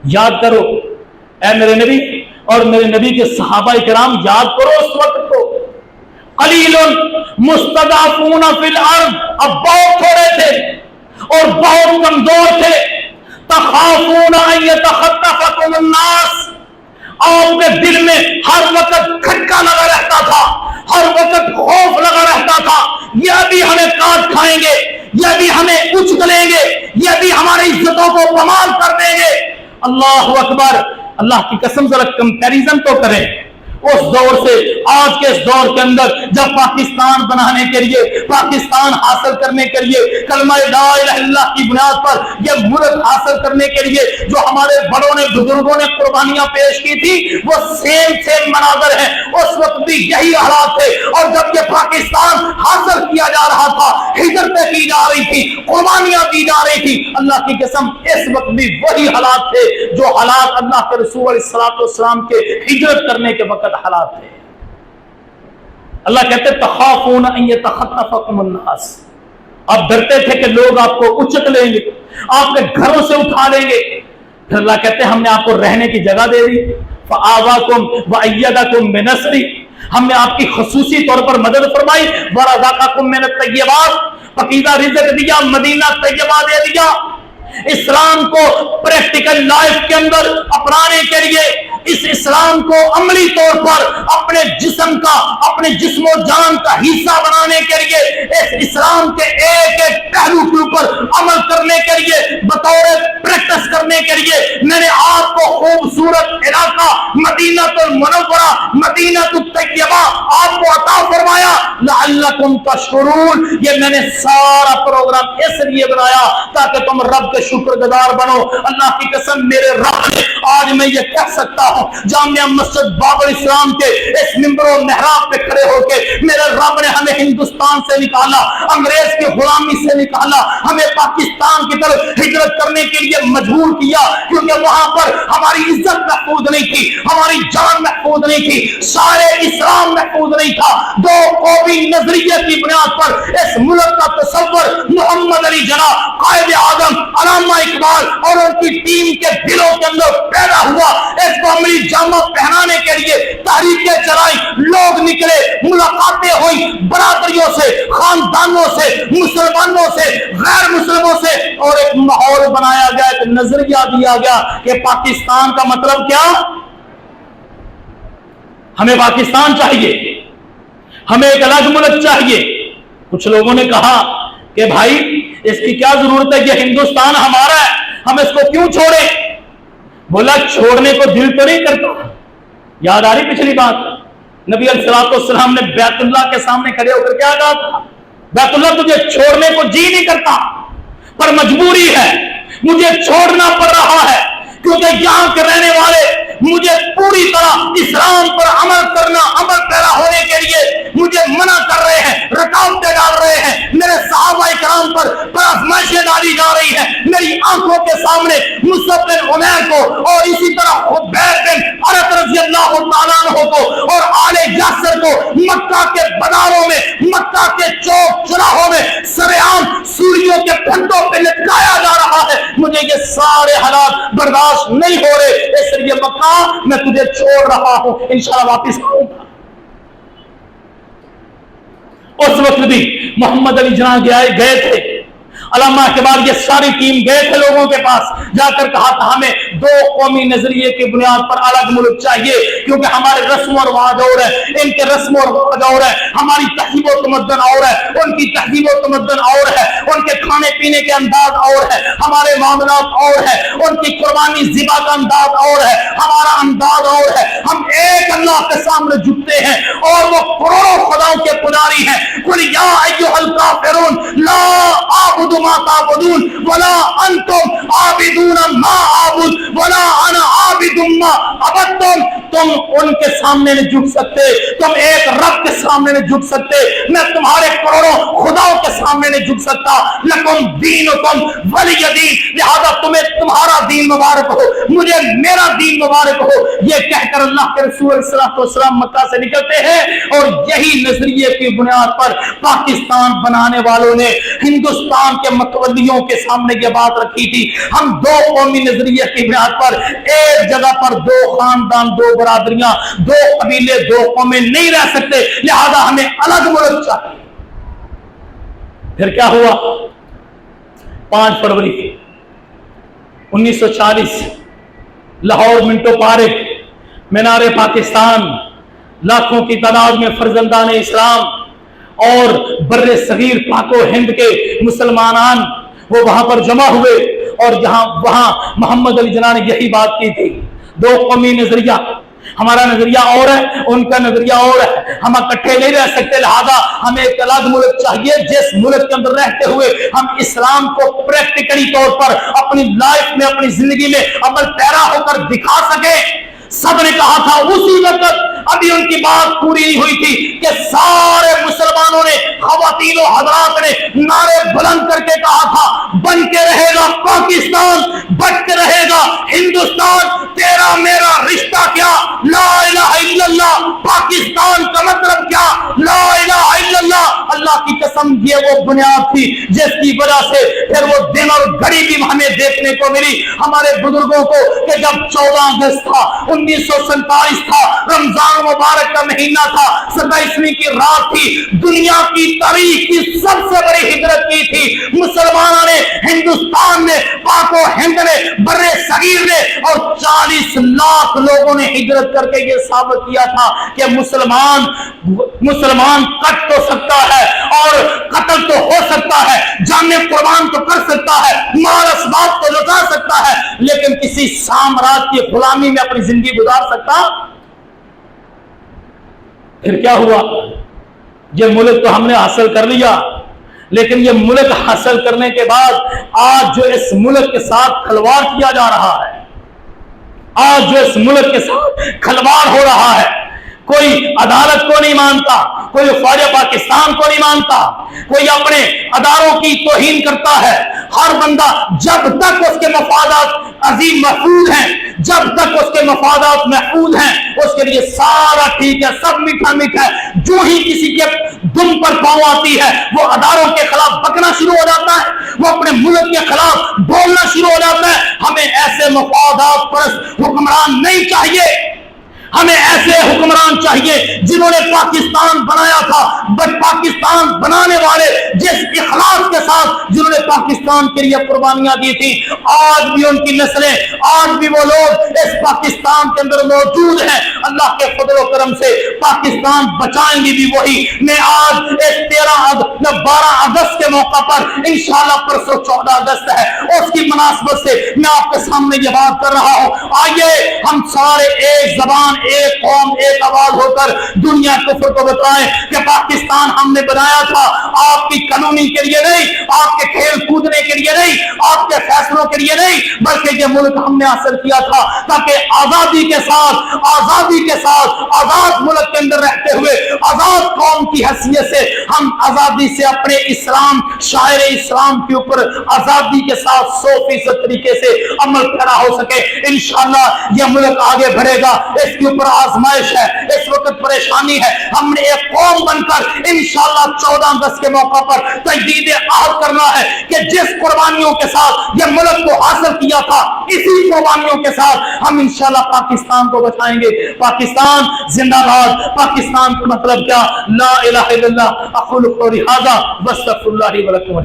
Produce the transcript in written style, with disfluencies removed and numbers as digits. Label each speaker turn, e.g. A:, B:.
A: یاد کرو اے میرے نبی اور میرے نبی کے صحابہ کرام، یاد کرو اس وقت کو، قلیل مستضعفون فی الارض، اب بہت تھوڑے تھے اور بہت کمزور تھے، تخافون ان یتخطفکم الناس، آپ کے دل میں ہر وقت کھٹکا لگا رہتا تھا، ہر وقت خوف لگا رہتا تھا، یہ بھی ہمیں کاٹ کھائیں گے، یہ بھی ہمیں اچکلیں گے، یہ بھی ہماری عزتوں کو پامال کر دیں گے۔ اللہ اکبر، اللہ کی قسم ذرا کمپیریزن تو کریں اس دور سے آج کے اس دور کے اندر، جب پاکستان بنانے کے لیے، پاکستان حاصل کرنے کے لیے، کلمہ لا الہ الا اللہ کی بنیاد پر یہ ملک حاصل کرنے کے لیے جو ہمارے بڑوں نے، بزرگوں نے قربانیاں پیش کی تھی، وہ سیم مناظر ہیں۔ اس وقت بھی یہی حالات تھے، اور جب یہ پاکستان حاصل کیا جا رہا تھا، ہجرتیں کی جا رہی تھی، قربانیاں دی جا رہی تھی، اللہ کی قسم اس وقت بھی وہی حالات تھے جو حالات اللہ کے رسول علیہ الصلوۃ والسلام کے ہجرت کرنے کے وقت حالات تھے۔ اللہ کہتے تخافون ان یتخطفکم الناس، آپ ڈرتے تھے کہ لوگ آپ کو اچک لیں گے، آپ کے گھروں سے اٹھا لیں گے، پھر اللہ کہتے ہم نے آپ کو رہنے کی جگہ دے دی، فآواکم وأیدکم بنصری، ہم نے آپ کی خصوصی طور پر مدد فرمائی، ورزقکم من الطیبات، پاکیزہ رزق دیا، مدینہ طیبہ دے دیا۔ اسلام کو پریکٹیکل لائف کے اندر اپنانے کے لیے، اس اسلام کو عملی طور پر اپنے جسم کا، اپنے جسم و جان کا حصہ بنانے کے لیے، اس اسلام کے ایک ایک پہلو کے اوپر عمل کرنے کے لیے، بطور پریکٹس کرنے کے لیے، میں نے آپ کو خوبصورت علاقہ مدینہ المنورہ، مدینہ الطیبہ آپ کو عطا فرمایا، لعلکم تشکرون۔ یہ میں نے سارا پروگرام اس لیے بنایا تاکہ تم رب کے شکر گزار بنو۔ اللہ کی قسم میرے رب نے، آج میں یہ کہہ سکتا ہوں جامعہ مسجد باب الاسلام کے اس منبر و محراب پہ کھڑے ہو کے، میرے رب نے ہمیں ہندوستان سے نکالا، انگریز کی غلامی سے نکالا، ہمیں پاکستان کی طرف ہجرت کرنے کے لیے مجبور کیا، کیونکہ وہاں پر ہماری عزت محفوظ نہیں تھی، ہماری جان محفوظ نہیں تھی، سارے اسلام محفوظ نہیں تھا۔ دو قومی نظریے کی بنیاد پر اس ملک کا تصور محمد علی جناح قائد اعظم علامہ اقبال اور ان کی ٹیم کے دلوں کے اندر پیدا ہوا۔ اس کو عملی جامہ پہنانے کے لیے تحریکیں چلائی، لوگ نکلے، ملاقاتیں ہوئی برادریوں سے، خاندانوں سے، مسلمانوں سے، غیر مسلموں سے، اور ایک ماحول بنایا گیا، ایک نظریہ دیا گیا کہ پاکستان کا مطلب کیا؟ ہمیں پاکستان چاہیے، ہمیں ایک الگ ملک چاہیے۔ کچھ لوگوں نے کہا کہ بھائی اس کی کیا ضرورت ہے، یہ ہندوستان ہمارا ہے، ہم اس کو کیوں چھوڑیں؟ بولا چھوڑنے کو دل تو نہیں کرتا۔ یاد آ رہی پچھلی بات، نبی علیہ الصلوۃ والسلام نے بیت اللہ کے سامنے کھڑے ہو کر کیا کہا تھا؟ بیت اللہ تجھے چھوڑنے کو جی نہیں کرتا، پر مجبوری ہے، مجھے چھوڑنا پڑ رہا ہے، کیونکہ یہاں کے رہنے والے مجھے پوری طرح اسلام پر عمل کرنا، عمل پیرا ہونے کے لیے مجھے منع کر رہے ہیں، رکاوٹیں ڈال رہے ہیں، میرے صحابہ کرام پر آزمائشیں ڈالی جا رہی ہیں۔ میری آنکھوں کے سامنے مصعب بن عمیر کو اور اسی طرح خبیب بن عرط رضی اللہ تعالیٰ عنہ کو اور آل یاسر کو مکہ کے بازاروں میں، مکہ کے چوک چراہوں میں سریعان سوریوں کے پھندوں پہ لٹکایا جا رہا ہے۔ مجھے یہ سارے حالات برداشت نہیں ہو رہے، اس لیے مکہ میں تجھے چھوڑ رہا ہوں، انشاءاللہ واپس آؤں گا۔ اس وقت بھی محمد علی جناح گئے تھے، علامہ کے بعد یہ ساری ٹیم گئے تھے لوگوں کے پاس، جا کر کہا تھا ہمیں دو قومی نظریے کی بنیاد پر الگ ملک چاہیے، کیونکہ ہمارے رسم و رواج اور ہے، ان کے رسم و رواج اور ہے، ہماری تہذیب و تمدن اور ہے، ان کی تہذیب و تمدن اور ہے، ان کے کھانے پینے کے انداز اور ہے، ہمارے معاملات اور ہے، ان کی قربانی ذبح کا انداز اور ہے، ہمارا انداز اور ہے۔ ہم ایک اللہ کے سامنے جھکتے ہیں اور وہ کروڑوں خداؤں کے پجاری ہیں۔ قل یا ایھا الکافرون لا اعبد ما تعبدون ولا انتم عابدون ما اعبد ولا انا عابد ما عبدتم۔ तुम उनके सामने नहीं झुक सकते, तुम एक रब के सामने नहीं झुक सकते, मैं तुम्हारे करोड़ों खुदाओं के सामने नहीं झुक सकता। लकुम दीनुकुम वलिय दीन, लिहाजा तुम्हें तुम्हारा दीन मुबारक हो, मुझे मेरा दीन मुबारक हो। ये कहकर अल्लाह के रसूल सल्लल्लाहु अलैहि वसल्लम मक्का से निकलते हैं और यही नजरिए की बुनियाद पर पाकिस्तान बनाने वालों ने हिंदुस्तान के मतवल्लियों के सामने ये बात रखी थी, हम दो कौमी नजरिए की बुनियाद पर एक जगह पर दो खानदान, दो बरादरियां, दो कबीले, दो कौमें नहीं रह सकते, लिहाजा हमें अलग मुल्क चाहिए। फिर क्या हुआ? 5 फरवरी 1940 लाहौर मिंटो पार्क मीनार पाकिस्तान, लाखों की तादाद में फर्जंदान इस्लाम और बर्रे सगीर पाको हिंद के मुसलमान वो वहां पर जमा हुए और वहां मोहम्मद अली जिन्ना ने यही बात की थी, दो कौमी नजरिया, हमारा नजरिया और है, उनका नजरिया और है, हम इकट्ठे नहीं रह सकते, लिहाजा हमें एक अलग मुल्क चाहिए जिस मुल्क के अंदर रहते हुए हम इस्लाम को प्रैक्टिकली तौर पर अपनी लाइफ में, अपनी जिंदगी में अमल पैरा होकर दिखा सके। सबने कहा था उसी वक्त, अभी उनकी बात पूरी नहीं हुई थी कि सारे मुसलमानों ने, खवातीन और हजरात ने नारे बुलंद करके कहा था, बन के रहेगा पाकिस्तान, बच के रहेगा हिंदुस्तान, तेरा मेरा रिश्ता क्या, ला इलाहा इल्लल्लाह, पाकिस्तान का मतलब क्या, ला इलाहा इल्लल्लाह। अल्लाह की कसम, ये वो बुनियाद थी जिसकी वजह से फिर वो दिन और घड़ी भी हमें देखने को मिली हमारे बुजुर्गों को कि जब 14 अगस्त था, 1947 था, रमजान मुबारक का महीना था, 27वीं की रात थी, दुनिया की तारीख की सबसे बड़ी हिजरत की थी मुसलमानों ने, हिंदुस्तान ने, पाको हिंद ने, बर्रे सगीर ने, और 40 लाख लोगों ने हिजरत करके ये साबित किया था कि मुसलमान कट तो सकता है और कत्ल तो हो सकता है, जाने कुर्बान तो कर सकता है, माल असबाब तो लुटा सकता है, लेकिन किसी साम्राज्य की गुलामी में अपनी जिंदगी गुजार सकता। फिर क्या हुआ? ये मुल्क तो हमने हासिल कर लिया, लेकिन ये मुल्क हासिल करने के बाद आज जो इस मुल्क के साथ खिलवाड़ किया जा रहा है, आज जो इस मुल्क के साथ खिलवाड़ हो रहा है, कोई अदालत को नहीं मानता, कोई फौज पाकिस्तान को नहीं मानता, कोई अपने अदारों की तौहीन करता है। हर बंदा जब तक उसके मफादात अजीम महफूज हैं, जब तक उसके मफादात महफूज हैं, उसके लिए सारा ठीक है, सब मीठा मीठा है। जो ही किसी के दुम पर पांव आती है, वो अदारों के खिलाफ बकना शुरू हो जाता है, वो अपने मुल्क के खिलाफ बोलना शुरू हो जाता है। हमें ऐसे मफादात परस्त हुक्मरान नहीं चाहिए, हमें ऐसे हुक्मरान चाहिए जिन्होंने पाकिस्तान बनाया था, बट पाकिस्तान बनाने वाले जिस इखलास के साथ जिन्होंने पाकिस्तान के लिए कुर्बानियां दी थी, आज भी उनकी नस्लें, आज भी वो लोग इस पाकिस्तान के अंदर मौजूद हैं। अल्लाह के फजल और करम से पाकिस्तान बचाएंगे भी वही। मैं आज इस 12 अगस्त के मौका पर, इंशाल्लाह परसों 14 अगस्त है, उसकी मुनासबत से मैं आपके सामने ये बात कर रहा हूं। आइए हम सारे एक जबान, एक कौम, एक आवाज होकर दुनिया कुफ्र को बताएं कि पाकिस्तान हमने बनाया था आपकी कानूनी के लिए नहीं, आपके खेल कूदने के लिए नहीं, आपके फैसलों के लिए नहीं, बल्कि ये मुल्क हमने हासिल किया था ताकि आजादी के साथ आजाद मुल्क के अंदर रहते हुए आजाद कौम की हैसियत से हम आजादी से अपने इस्लाम, शायर इस्लाम के ऊपर आजादी के साथ 100% तरीके से अमल पैरा हो सके। इंशाअल्लाह यह मुल्क आगे बढ़ेगा। इसके ऊपर आजमाइश है, इस वक्त परेशानी है, हमने एक कौम बनकर इंशाअल्लाह 14 अगस्त के मौका पर तजदीद अहद करना है कि जिस कुर्बानियों के साथ यह मुल्क को हासिल किया था, इसी कुर्बानियों के साथ हम इंशाअल्लाह पाकिस्तान को बचाएंगे। पाकिस्तान जिंदाबाद। पाकिस्तान का मतलब क्या? ला इलाहा इल्लल्लाह। अक़ूलु क़ौली हाज़ा वस्तग़फ़िरुल्लाह ली व लकुम।